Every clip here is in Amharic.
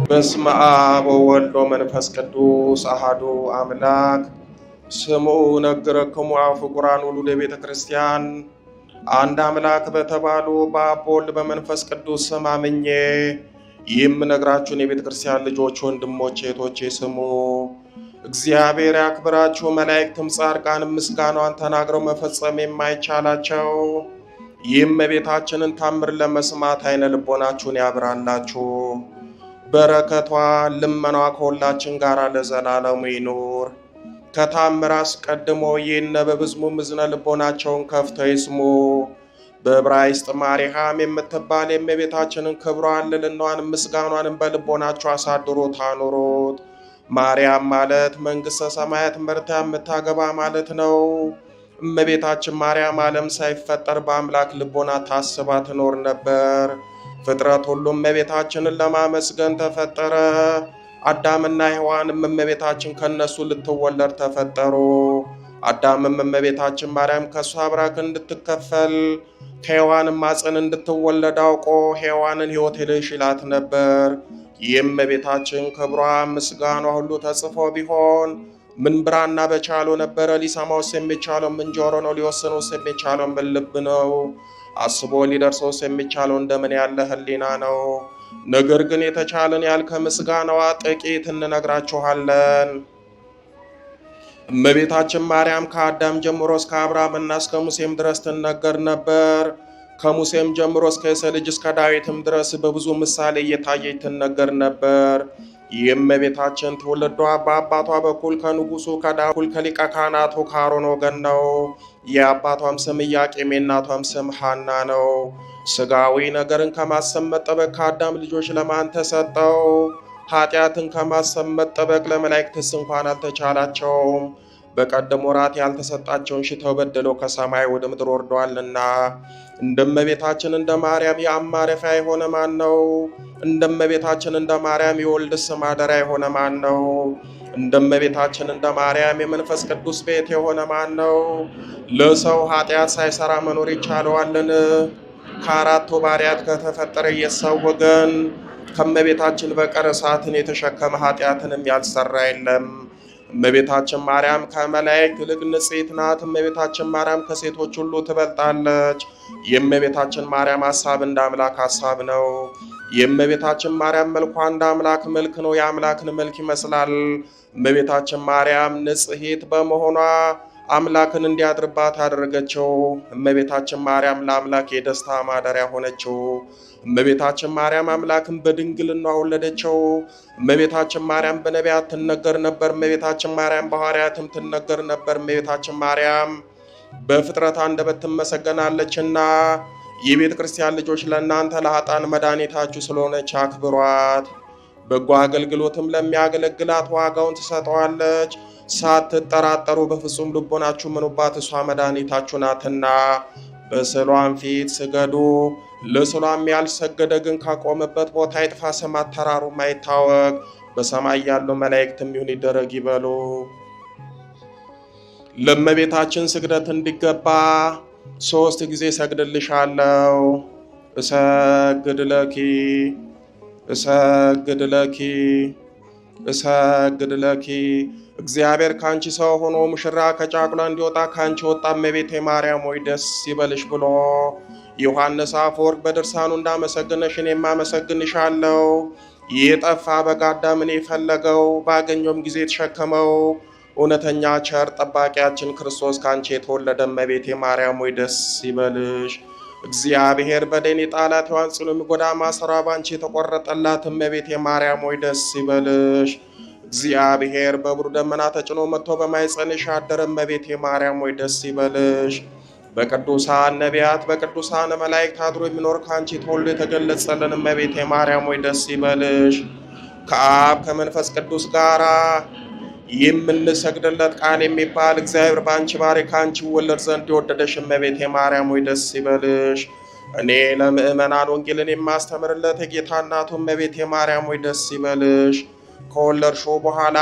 በስመ አብ ወወልድ ወመንፈስ ቅዱስ አሐዱ አምላክ። ስሙ ነገረክሙ አፈ ቁርአን ውሉደ ቤተ ክርስቲያን። አንድ አምላክ በተባሉ በአብ በወልድ በመንፈስ ቅዱስ ስም አምኜ የምነግራችሁን የቤተ ክርስቲያን ልጆች ወንድሞቼ እህቶቼ ስሙ። እግዚአብሔር ያክብራችሁ። መላእክትም ጻድቃንም ምስጋናዋን ተናግረው መፈጸም የማይቻላቸው የእመቤታችንን ታምር ለመስማት አይነ ልቦናችሁን ያብራላችሁ። በረከቷ ልመናዋ ከሁላችን ጋር ለዘላለሙ ይኑር። ከታምር አስቀድሞ ይነበብ ሕዝቡም እዝነ ልቦናቸውን ከፍተው ይስሙ። በዕብራይስጥ ማርያም የምትባል የእመቤታችንን ክብሯን ልዕልናዋንም ምስጋኗንም በልቦናችሁ አሳድሮት አኑሮት። ማርያም ማለት መንግሥተ ሰማያት መርታ የምታገባ ማለት ነው። እመቤታችን ማርያም ዓለም ሳይፈጠር በአምላክ ልቦና ታስባ ትኖር ነበር። ፍጥረት ሁሉም እመቤታችንን ለማመስገን ተፈጠረ። አዳምና ሔዋንም እመቤታችን ከነሱ ልትወለድ ተፈጠሩ። አዳምም እመቤታችን ማርያም ከእሱ አብራክ እንድትከፈል ከሔዋንም ማፀን እንድትወለድ አውቆ ሔዋንን ሕይወት ሄደሽ ይላት ነበር። ይህም እመቤታችን ክብሯ ምስጋኗ ሁሉ ተጽፎ ቢሆን ምን ብራና በቻለው ነበረ? ሊሰማውስ የሚቻለው ምን ጆሮ ነው? ሊወስነውስ የሚቻለው ምን ልብ ነው? አስቦ ሊደርሰውስ የሚቻለው እንደምን ያለ ሕሊና ነው? ነገር ግን የተቻለን ያህል ከምስጋናዋ ጥቂት እንነግራችኋለን። እመቤታችን ማርያም ከአዳም ጀምሮ እስከ አብርሃምና እስከ ሙሴም ድረስ ትነገር ነበር። ከሙሴም ጀምሮ እስከ የሰው ልጅ እስከ ዳዊትም ድረስ በብዙ ምሳሌ እየታየች ትነገር ነበር። ይህም እመቤታችን ትውልዷ በአባቷ በኩል ከንጉሱ ከዳዊት ከሊቀ ካህናቱ ከአሮን ወገን ነው። የአባቷም ስም ኢያቄም የእናቷም ስም ሐና ነው። ሥጋዊ ነገርን ከማሰብ መጠበቅ ከአዳም ልጆች ለማን ተሰጠው? ኃጢአትን ከማሰብ መጠበቅ ለመላእክትስ እንኳን አልተቻላቸውም። በቀደም ወራት ያልተሰጣቸውን ሽተው በደለው ከሰማይ ወደ ምድር ወርደዋልና። እንደ እመቤታችን እንደ ማርያም የአብ ማረፊያ የሆነ ማን ነው? እንደ እመቤታችን እንደ ማርያም የወልድስ ማደሪያ የሆነ ማን ነው? እንደ እመቤታችን እንደ ማርያም የመንፈስ ቅዱስ ቤት የሆነ ማን ነው? ለሰው ኃጢአት ሳይሰራ መኖር ይቻለዋልን? ከአራቱ ባሪያት ከተፈጠረ የሰው ወገን ከእመቤታችን በቀር እሳትን የተሸከመ ኃጢአትንም ያልሰራ የለም። እመቤታችን ማርያም ከመላእክት ይልቅ ንጽሕት ናት። እመቤታችን ማርያም ከሴቶች ሁሉ ትበልጣለች። የእመቤታችን ማርያም ሐሳብ እንደ አምላክ ሐሳብ ነው። የእመቤታችን ማርያም መልኳ እንደ አምላክ መልክ ነው። የአምላክን መልክ ይመስላል። እመቤታችን ማርያም ንጽሕት በመሆኗ አምላክን እንዲያድርባት አደረገችው። እመቤታችን ማርያም ለአምላክ የደስታ ማደሪያ ሆነችው። እመቤታችን ማርያም አምላክን በድንግልና ወለደችው። እመቤታችን ማርያም በነቢያት ትነገር ነበር። እመቤታችን ማርያም በሐዋርያትም ትነገር ነበር። እመቤታችን ማርያም በፍጥረት አንደበት ትመሰገናለችና የቤተ ክርስቲያን ልጆች ለእናንተ ለኃጥአን መድኃኒታችሁ ስለሆነች አክብሯት። በጎ አገልግሎትም ለሚያገለግላት ዋጋውን ትሰጠዋለች። ሳትጠራጠሩ በፍጹም ልቦናችሁ ምኑባት፣ እሷ መድኃኒታችሁ ናትና። በስዕሏም ፊት ስገዱ። ለስዕሏም ያልሰገደ ግን ካቆመበት ቦታ ይጥፋ፣ ስም አጠራሩም አይታወቅ። በሰማይ ያሉ መላእክትም ይሁን ይደረግ ይበሉ። ለእመቤታችን ስግደት እንዲገባ 3 ጊዜ ሰግድልሻለሁ። እሰግድ ለኪ እሰግድ ለኪ እሰግድ ለኪ። እግዚአብሔር ካንቺ ሰው ሆኖ ሙሽራ ከጫጉላ እንዲወጣ ካንቺ ወጣ። እመቤቴ ማርያም ሆይ ደስ ይበልሽ ብሎ ዮሐንስ አፈወርቅ በድርሳኑ እንዳመሰግነሽ እኔም አመሰግንሻለሁ። የጠፋ በግ አዳምን የፈለገው ባገኘውም ጊዜ የተሸከመው እውነተኛ ቸር ጠባቂያችን ክርስቶስ ካንቺ የተወለደ እመቤቴ ማርያም ሆይ ደስ ይበልሽ። እግዚአብሔር በደን የጣላት ሔዋን ጽኑ የሚጎዳ ማሰሯ ባንቺ የተቆረጠላት እመቤቴ ማርያም ሆይ ደስ ይበልሽ። እግዚአብሔር በብሩህ ደመና ተጭኖ መጥቶ በማኅፀንሽ ያደረ እመቤቴ ማርያም ሆይ ደስ ይበልሽ። በቅዱሳን ነቢያት በቅዱሳን መላእክት አድሮ የሚኖር ካንቺ ተወልዶ የተገለጸልን እመቤቴ ማርያም ሆይ ደስ ይበልሽ። ከአብ ከመንፈስ ቅዱስ ጋራ የምንሰግድለት ቃል የሚባል እግዚአብሔር በአንቺ ባሪ ካንቺ ወለድ ዘንድ የወደደሽ እመቤቴ ማርያም ሆይ ደስ ይበልሽ። እኔ ለምእመናን ወንጌልን የማስተምርለት የጌታ እናቱ እመቤቴ ማርያም ሆይ ደስ ይበልሽ። ከወለድሽው በኋላ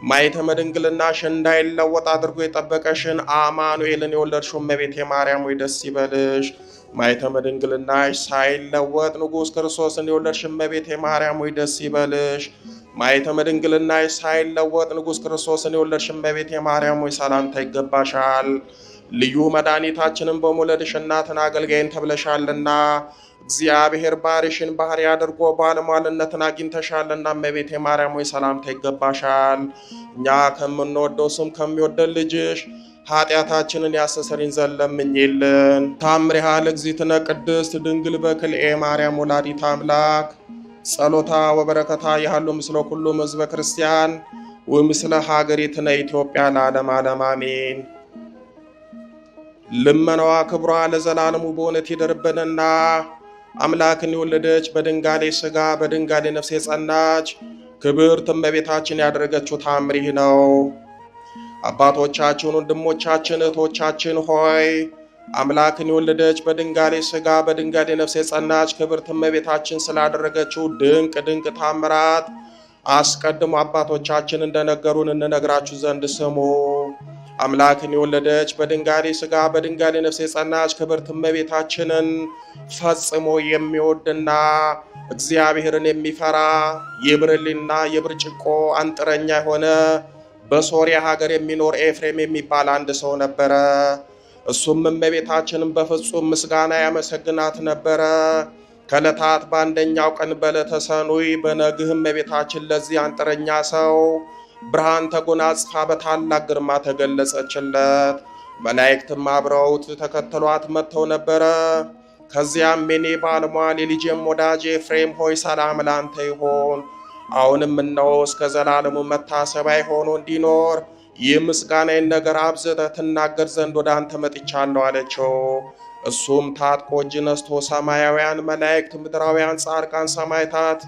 ማኅተመ ድንግልናሽ እንዳይለወጥ አድርጎ የጠበቀሽን አማኑኤልን የወለድሽው እመቤቴ ማርያም ሆይ ደስ ይበልሽ። ማኅተመ ድንግልናሽ ሳይለወጥ ንጉሥ ክርስቶስን የወለድሽ እመቤቴ ማርያም ሆይ ደስ ይበልሽ። ማኅተመ ድንግልናሽ ሳይለወጥ ንጉሥ ክርስቶስን የወለድሽ እመቤቴ ማርያም ሆይ ሰላምታ ይገባሻል። ልዩ መድኃኒታችንን በመውለድሽ እናትን አገልጋይን ተብለሻልና እግዚአብሔር ባሪሽን ባሕሪ አድርጎ ባለሟልነትን አግኝተሻልና እመቤቴ ማርያም ሆይ ሰላምታ ይገባሻል። እኛ ከምንወደው ስም ከሚወደድ ልጅሽ ኃጢአታችንን ያስተሰርይን ዘንድ ለምኝልን። ታምሪሃ ለእግዝእትነ ቅድስት ድንግል በክልኤ ማርያም ወላዲተ አምላክ ጸሎታ ወበረከታ ያህሉ ምስለ ኩሉም ሕዝበ ክርስቲያን ወምስለ ሀገሪትነ ኢትዮጵያ ለዓለመ ዓለም አሜን። ልመናዋ ክብሯ ለዘላለሙ በእውነት ይደርብንና አምላክን የወለደች በድንጋሌ ሥጋ በድንጋሌ ነፍስ የጸናች ክብርት እመቤታችን ያደረገችው ታምር ይህ ነው። አባቶቻችን፣ ወንድሞቻችን፣ እህቶቻችን ሆይ አምላክን የወለደች በድንጋሌ ሥጋ በድንጋሌ ነፍስ የጸናች ክብርት እመቤታችን ስላደረገችው ድንቅ ድንቅ ታምራት አስቀድሞ አባቶቻችን እንደነገሩን እንነግራችሁ ዘንድ ስሙ። አምላክን የወለደች በድንጋሌ ሥጋ በድንጋሌ ነፍስ የጸናች ክብርት እመቤታችንን ፈጽሞ የሚወድና እግዚአብሔርን የሚፈራ የብርሌና የብርጭቆ አንጥረኛ የሆነ በሶርያ ሀገር የሚኖር ኤፍሬም የሚባል አንድ ሰው ነበረ። እሱም እመቤታችንን በፍጹም ምስጋና ያመሰግናት ነበረ። ከዕለታት በአንደኛው ቀን በዕለተ ሰኑይ በነግህ እመቤታችን ለዚህ አንጥረኛ ሰው ብርሃን ተጎናጽፋ በታላቅ ግርማ ተገለጸችለት። መላእክትም አብረውት ተከትሏት መጥተው ነበረ። ከዚያም የኔ ባለሟል የልጄም ወዳጅ ኤፍሬም ሆይ ሰላም ላንተ ይሆን። አሁንም እነሆ እስከ ዘላለሙ መታሰቢያ ሆኖ እንዲኖር ይህ ምስጋናዬን ነገር አብዝተህ ትናገር ዘንድ ወደ አንተ መጥቻለሁ አለችው። እሱም ታጥቆ እጅ ነስቶ ሰማያውያን መላእክት፣ ምድራውያን ጻድቃን፣ ሰማዕታት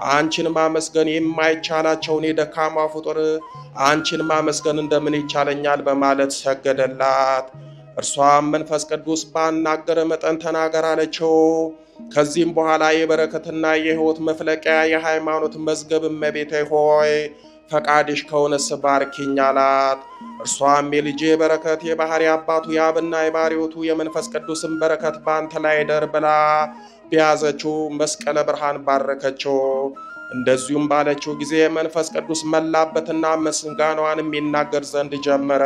አንቺን ማመስገን የማይቻላቸውን የደካማ ፍጡር አንቺን ማመስገን እንደምን ይቻለኛል በማለት ሰገደላት። እርሷም መንፈስ ቅዱስ ባናገረ መጠን ተናገር አለችው። ከዚህም በኋላ የበረከትና የሕይወት መፍለቂያ የሃይማኖት መዝገብ እመቤቴ ሆይ ፈቃድሽ ከሆነስ ባርኪኝ አላት። እርሷም የልጄ በረከት የባሕሪ አባቱ የአብና የባሕርዮቱ የመንፈስ ቅዱስን በረከት ባንተ ላይ ይደር ብላ በያዘችው መስቀለ ብርሃን ባረከችው። እንደዚሁም ባለችው ጊዜ መንፈስ ቅዱስ መላበትና ምስጋናዋንም ይናገር ዘንድ ጀመረ።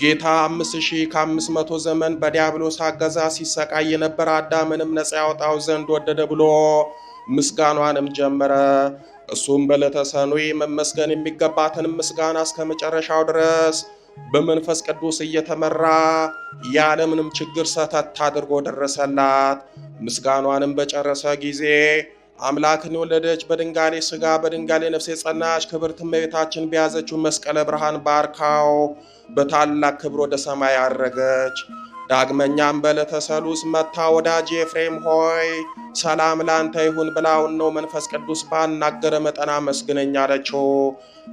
ጌታ 5500 ዘመን በዲያብሎስ አገዛዝ ሲሰቃይ የነበረ አዳምንም ነፃ ያወጣው ዘንድ ወደደ ብሎ ምስጋናዋንም ጀመረ። እሱም በዕለተ ሰኑይ መመስገን የሚገባትን ምስጋና እስከ መጨረሻው ድረስ በመንፈስ ቅዱስ እየተመራ ያለምንም ችግር ሰተት አድርጎ ደረሰላት። ምስጋኗንም በጨረሰ ጊዜ አምላክን የወለደች በድንጋሌ ሥጋ በድንጋሌ ነፍስ የጸናች ክብርት እመቤታችን በያዘችው መስቀለ ብርሃን ባርካው በታላቅ ክብር ወደ ሰማይ አረገች። ዳግመኛም በዕለተ ሰሉስ መታ ወዳጅ ኤፍሬም ሆይ ሰላም ላንተ ይሁን ብላው ነው መንፈስ ቅዱስ ባናገረ መጠን አመስግነኝ አለችው።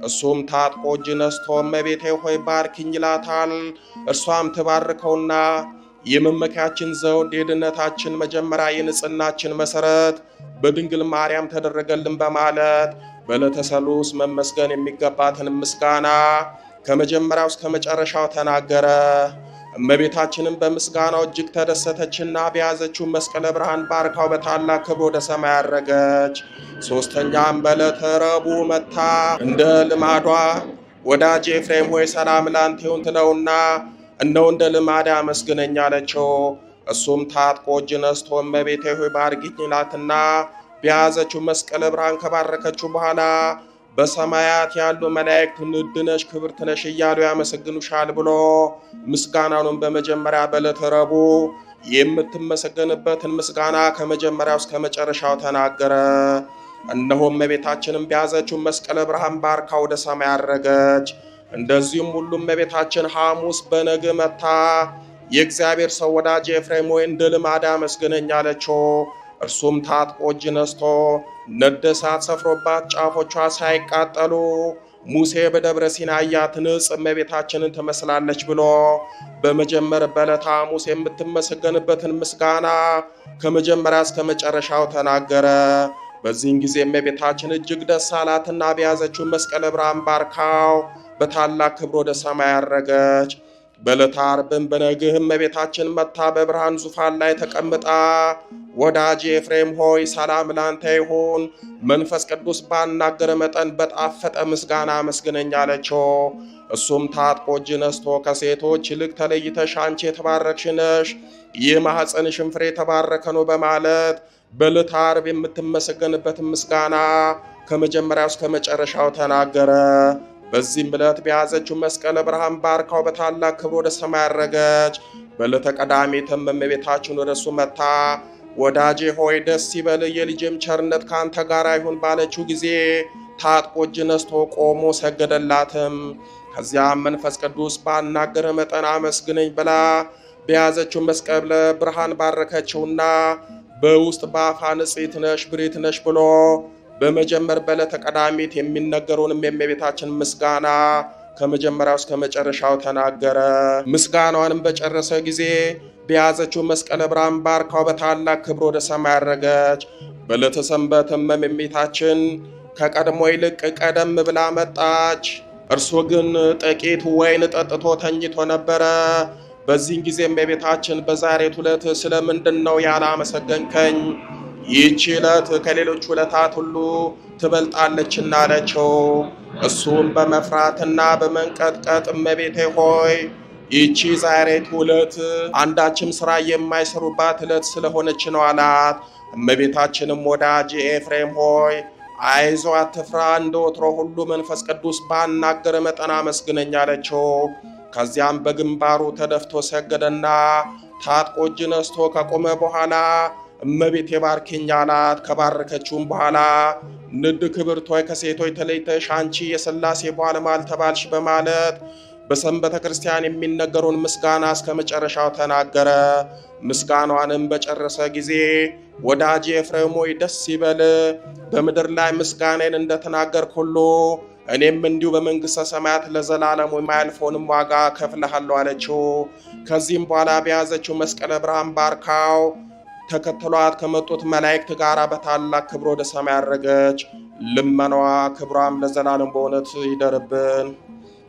እሱም ታጥቆ እጅ ነስቶ እመቤቴ ሆይ ባርኪኝ ይላታል። እርሷም ትባርከውና የመመኪያችን ዘውድ የድነታችን መጀመሪያ የንጽህናችን መሰረት በድንግል ማርያም ተደረገልን በማለት በዕለተ ሰሉስ መመስገን የሚገባትን ምስጋና ከመጀመሪያው እስከ መጨረሻው ተናገረ። እመቤታችንም በምስጋናው እጅግ ተደሰተችና በያዘችው መስቀለ ብርሃን ባርካው በታላቅ ክብር ወደ ሰማይ አረገች። ሦስተኛም በዕለተ ረቡዕ መታ እንደ ልማዷ ወዳጅ ኤፍሬም ሆይ ሰላም ላንተ ይሁን ትለውና እነሆ እንደ ልማድ አመስግነኝ አለችው። እሱም ታጥቆ እጅ ነስቶ እመቤቴ ሆይ ባርኪኝ ይላትና በያዘችው መስቀለ ብርሃን ከባረከችው በኋላ በሰማያት ያሉ መላእክት ንድነሽ ክብርት ነሽ እያሉ ያመሰግኑሻል ብሎ ምስጋናውን በመጀመሪያ በዕለተ ረቡዕ የምትመሰገንበትን ምስጋና ከመጀመሪያው እስከ መጨረሻው ተናገረ። እነሆ እመቤታችንም በያዘችው መስቀለ ብርሃን ባርካ ወደ ሰማይ አረገች። እንደዚሁም ሁሉ እመቤታችን ሐሙስ በነግ መታ የእግዚአብሔር ሰው ወዳጅ ኤፍሬም ሆይ እንደ ልማድ አመስግነኝ አለችው። እርሱም ታጥቆ እጅ ነስቶ ነደ እሳት ሰፍሮባት ጫፎቿ ሳይቃጠሉ ሙሴ በደብረ ሲና ያያት ንጽሕት እመቤታችንን ትመስላለች ብሎ በመጀመር በዕለተ ሐሙስ የምትመሰገንበትን ምስጋና ከመጀመሪያ እስከ መጨረሻው ተናገረ። በዚህን ጊዜ እመቤታችን እጅግ ደስ አላትና በያዘችው መስቀለ ብርሃን ባርካው በታላቅ ክብር ወደ ሰማይ አረገች። በዕለተ ዓርብም በነግህ እመቤታችን መጥታ በብርሃን ዙፋን ላይ ተቀምጣ ወዳጄ ኤፍሬም ሆይ ሰላም ላንተ ይሁን፣ መንፈስ ቅዱስ ባናገረ መጠን በጣፈጠ ምስጋና አመስግነኝ አለችው። እሱም ታጥቆ እጅ ነስቶ ከሴቶች ይልቅ ተለይተሽ አንቺ የተባረክሽ ነሽ፣ ይህ ማኅፀንሽም ፍሬ የተባረከ ነው በማለት በዕለተ ዓርብ የምትመሰገንበት ምስጋና ከመጀመሪያው እስከ መጨረሻው ተናገረ። በዚህም ዕለት በያዘችው መስቀለ ብርሃን ባርካው በታላቅ ክብር ወደ ሰማይ አረገች። በዕለተ ቀዳሚትም እመቤታችን ወደ እሱ መጥታ ወዳጄ ሆይ ደስ ይበልህ፣ የልጄም ቸርነት ከአንተ ጋር ይሁን ባለችው ጊዜ ታጥቆ እጅ ነስቶ ቆሞ ሰገደላትም። ከዚያም መንፈስ ቅዱስ ባናገረ መጠን አመስግነኝ ብላ በያዘችው መስቀለ ብርሃን ባረከችውና በውስጥ በአፋ ንጽሕት ነሽ ብሬት ነሽ ብሎ በመጀመር በዕለተ ቀዳሚት የሚነገረውንም የእመቤታችን ምስጋና ከመጀመሪያው እስከ መጨረሻው ተናገረ። ምስጋናዋንም በጨረሰ ጊዜ በያዘችው መስቀለ ብርሃን ባርካው በታላቅ ክብር ወደ ሰማይ አረገች። በዕለተ ሰንበትም እመቤታችን ከቀድሞ ይልቅ ቀደም ብላ መጣች። እርሱ ግን ጥቂት ወይን ጠጥቶ ተኝቶ ነበረ። በዚህን ጊዜ እመቤታችን በዛሬቱ ዕለት ስለምንድን ነው ያላመሰገንከኝ? ይህች ዕለት ከሌሎች ዕለታት ሁሉ ትበልጣለችና አለችው። እሱም በመፍራትና በመንቀጥቀጥ እመቤቴ ሆይ ይህቺ ዛሬቱ ዕለት አንዳችም ሥራ የማይሰሩባት ዕለት ስለሆነች ነው አላት። እመቤታችንም ወዳጄ ኤፍሬም ሆይ አይዞ አትፍራ፣ እንደ ወትሮ ሁሉ መንፈስ ቅዱስ ባናገረ መጠን አመስግነኝ አለችው። ከዚያም በግንባሩ ተደፍቶ ሰገደና ታጥቆ እጅ ነስቶ ከቆመ በኋላ እመቤቴ ባርኪኝ አላት። ከባረከችውም በኋላ ንድ ክብርት ሆይ ከሴቶች ተለይተሽ አንቺ የሥላሴ ባለሟል ተባልሽ በማለት በሰንበተ ክርስቲያን የሚነገረውን ምስጋና እስከ መጨረሻው ተናገረ። ምስጋናዋንም በጨረሰ ጊዜ ወዳጄ ኤፍሬም ሆይ ደስ ይበል፣ በምድር ላይ ምስጋናዬን እንደተናገርክ ሁሉ እኔም እንዲሁ በመንግሥተ ሰማያት ለዘላለሙ የማያልፈውንም ዋጋ ከፍልሃለሁ አለችው። ከዚህም በኋላ በያዘችው መስቀለ ብርሃን ባርካው ተከትሏት ከመጡት መላእክት ጋር በታላቅ ክብር ወደ ሰማይ አረገች። ልመናዋ ክብሯም ለዘላለም በእውነት ይደርብን።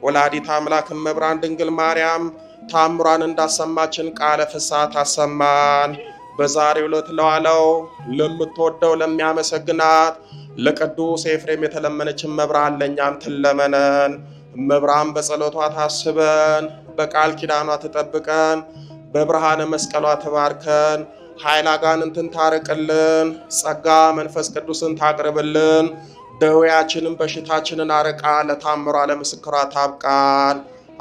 ወላዲት አምላክ እመብርሃን ድንግል ማርያም ታምሯን እንዳሰማችን ቃለ ፍስሐ ታሰማን። በዛሬው ዕለት ለዋለው ለምትወደው ለሚያመሰግናት ለቅዱስ ኤፍሬም የተለመነች እመብርሃን ለእኛም ትለመነን። እመብርሃን በጸሎቷ ታስበን፣ በቃል ኪዳኗ ትጠብቀን፣ በብርሃነ መስቀሏ ትባርከን፣ ኃይል አጋንንትን ታርቅልን፣ ጸጋ መንፈስ ቅዱስን ታቅርብልን፣ ደዌያችንን በሽታችንን አርቃ ለታምሯ ለምስክሯ ታብቃን።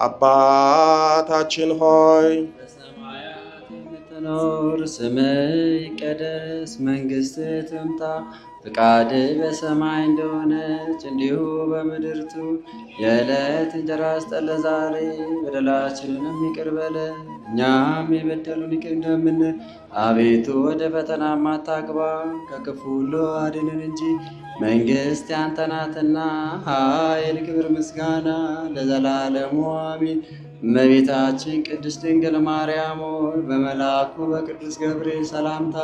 አባታችን ሆይ በሰማያት የምትኖር ስምህ ይቀደስ፣ መንግሥትህ ትምጣ፣ ፍቃድህ በሰማይ እንደሆነች እንዲሁ በምድር ትሁን። የዕለት እንጀራችንን ስጠን ዛሬ፣ በደላችንንም ይቅር በለን እኛም የበደሉንን ይቅር እንደምንል፣ አቤቱ ወደ ፈተና አታግባን ከክፉ ሁሉ አድነን እንጂ መንግሥት ያንተ ናትና፣ ኃይል፣ ክብር፣ ምስጋና ለዘላለሙ አሜን። እመቤታችን ቅድስት ድንግል ማርያም ሆይ በመልአኩ በቅዱስ ገብርኤል ሰላምታ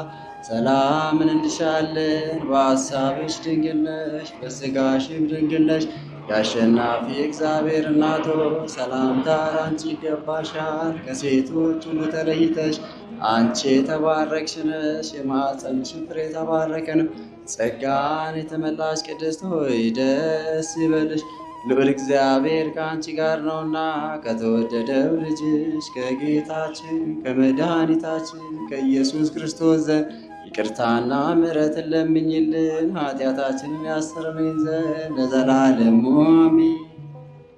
ሰላምን እንልሻለን። በሐሳብሽ ድንግል ነሽ፣ በሥጋሽም ድንግል ነሽ። የአሸናፊ እግዚአብሔር እናት ሆይ ሰላምታ ላንቺ ይገባሻል። ከሴቶች ሁሉ ተለይተሽ አንቺ የተባረክሽ ነሽ፣ የማኅፀንሽ ፍሬ የተባረከ ነው። ጸጋን የተመላሽ ቅድስት ሆይ ደስ ይበልሽ፣ ልዑል እግዚአብሔር ከአንቺ ጋር ነውና ከተወደደው ልጅሽ ከጌታችን ከመድኃኒታችን ከኢየሱስ ክርስቶስ ዘንድ ይቅርታና ምሕረትን ለምኝልን ኃጢአታችንን ያስተሰርይልን ዘንድ ለዘላለሙ አሜን።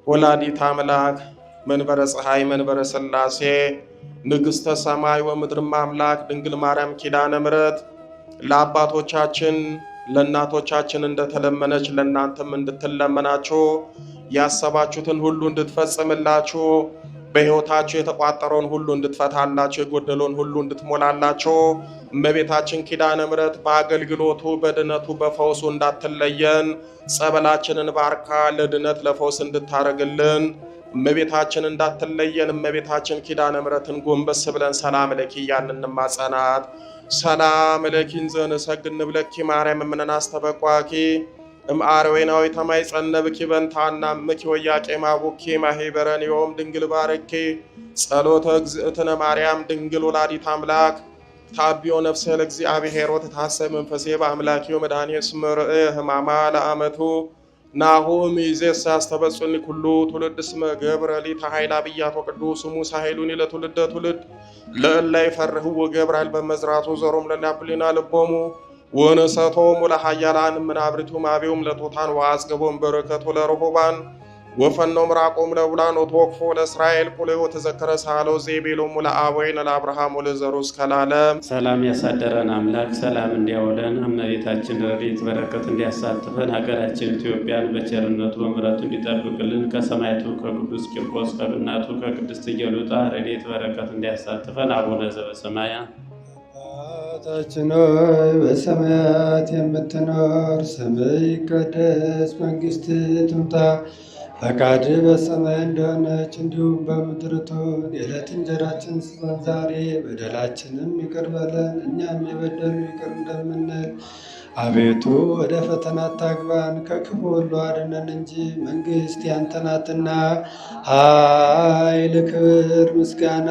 ወላዲት አምላክ መንበረ ፀሐይ መንበረ ሥላሴ ንግሥተ ሰማይ ወምድርም አምላክ ድንግል ማርያም ኪዳነ ምሕረት ለአባቶቻችን ለእናቶቻችን እንደተለመነች ለእናንተም እንድትለመናችሁ ያሰባችሁትን ሁሉ እንድትፈጽምላችሁ በሕይወታችሁ የተቋጠረውን ሁሉ እንድትፈታላችሁ የጎደለውን ሁሉ እንድትሞላላችሁ እመቤታችን ኪዳነ ምሕረት በአገልግሎቱ በድነቱ በፈውሱ እንዳትለየን ጸበላችንን ባርካ ለድነት ለፈውስ እንድታረግልን እመቤታችን እንዳትለየን እመቤታችን ኪዳነ ምሕረትን ጎንበስ ብለን ሰላም ለኪ እያልን እንማጸናት። ሰላም ለኪን ዘንሰግድ ንብለኪ ማርያም እምነን አስተበቋኪ እምአርዌናዊ ተማይ ጸነብኪ በንታና ምኪ ወያቄ ማቡኪ ማሄበረን ዮም ድንግል ባረኪ ጸሎተ እግዝእትነ ማርያም ድንግል ወላዲት አምላክ ታቢዮ ነፍሰ ለእግዚአብሔር ወተታሰብ መንፈሴ በአምላኪዮ መድኃኒየ እስመ ርእየ ሕማማ ለአመቱ ናሆም ይዜስ ያስተበጽኒ ኩሉ ትውልድ እስመ ገብረ ሊተ ኃይል አብያት ወቅዱስ ሙሳ ኃይሉኒ ለትውልደ ትውልድ ለእለ ይፈርህዎ ገብራል በመዝራቱ ዘሮም ለናፕሊና ልቦሙ ወነሰቶም ለኃያላን ምናብርቱ ማቤውም ለቶታን ወአዝገቦም በረከቱ ለረሆባን ወፈኖ ምራቆም ለውላን ወተወክፎ ለእስራኤል ኩሎ ተዘከረ ሳለው ዜቤሎም ለአቦይነ ለአብርሃም ወለዘሩስ ከላለም ሰላም ያሳደረን አምላክ ሰላም እንዲያውለን እመቤታችን ረድኤት በረከት እንዲያሳትፈን ሀገራችን ኢትዮጵያን በቸርነቱ በምሕረቱ እንዲጠብቅልን ከሰማዕቱ ከቅዱስ ቂርቆስ ከእናቱ ከቅድስት ኢየሉጣ ረድኤት በረከት እንዲያሳትፈን አቡነ ዘበሰማያት አባታችን ሆይ በሰማያት የምትኖር ስምህ ይቀደስ መንግሥትህ ትምጣ ፈቃድህ በሰማይ እንደሆነች እንዲሁም በምድር ትሁን። የዕለት እንጀራችንን ስጠን ዛሬ፣ በደላችንም ይቅር በለን እኛም የበደሉንን ይቅር እንደምንል። አቤቱ ወደ ፈተና አታግባን ከክፉ ሁሉ አድነን እንጂ መንግሥት ያንተ ናትና፣ ኃይል፣ ክብር፣ ምስጋና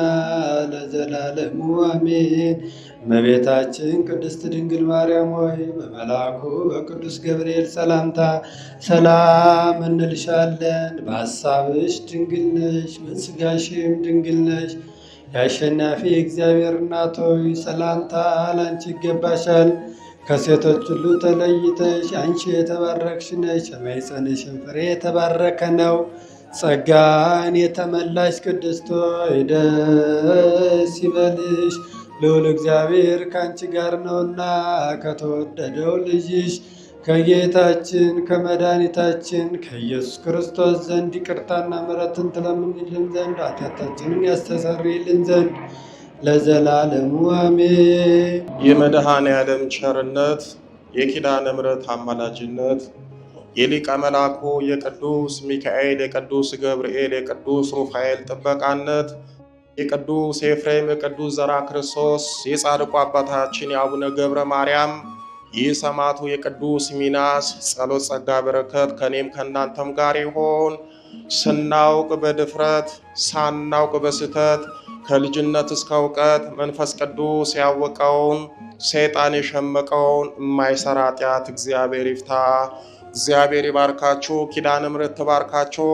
ለዘላለሙ አሜን። እመቤታችን ቅድስት ድንግል ማርያም ሆይ በመልአኩ በቅዱስ ገብርኤል ሰላምታ ሰላም እንልሻለን። በሐሳብሽ ድንግል ነሽ፣ በሥጋሽም ድንግል ነሽ። የአሸናፊ እግዚአብሔር እናት ሆይ ሰላምታ ላንቺ ይገባሻል። ከሴቶች ሁሉ ተለይተሽ አንቺ የተባረክሽ ነሽ፣ የማኅፀንሽም ፍሬ የተባረከ ነው። ጸጋን የተመላሽ ቅድስት ሆይ ደስ ይበልሽ፣ ልዑል እግዚአብሔር ከአንቺ ጋር ነውና ከተወደደው ልጅሽ ከጌታችን ከመድኃኒታችን ከኢየሱስ ክርስቶስ ዘንድ ይቅርታና ምሕረትን ትለምኝልን ዘንድ ኃጢአታችንን ያስተሰርይልን ዘንድ ለዘላለሙ አሜን። የመድኃኔ ዓለም ቸርነት የኪዳነ ምሕረት አማላጅነት የሊቀ መላኩ የቅዱስ ሚካኤል የቅዱስ ገብርኤል የቅዱስ ሩፋኤል ጥበቃነት የቅዱስ ኤፍሬም የቅዱስ ዘራ ክርስቶስ የጻድቁ አባታችን የአቡነ ገብረ ማርያም የሰማዕቱ የቅዱስ ሚናስ ጸሎት ጸጋ በረከት ከኔም ከእናንተም ጋር ይሆን። ስናውቅ በድፍረት ሳናውቅ በስተት ከልጅነት እስከ እውቀት መንፈስ ቅዱስ ያወቀውን ሰይጣን የሸመቀውን የማይሰራ ኃጢአት እግዚአብሔር ይፍታ። እግዚአብሔር ይባርካችሁ። ኪዳነ ምሕረት ትባርካችሁ።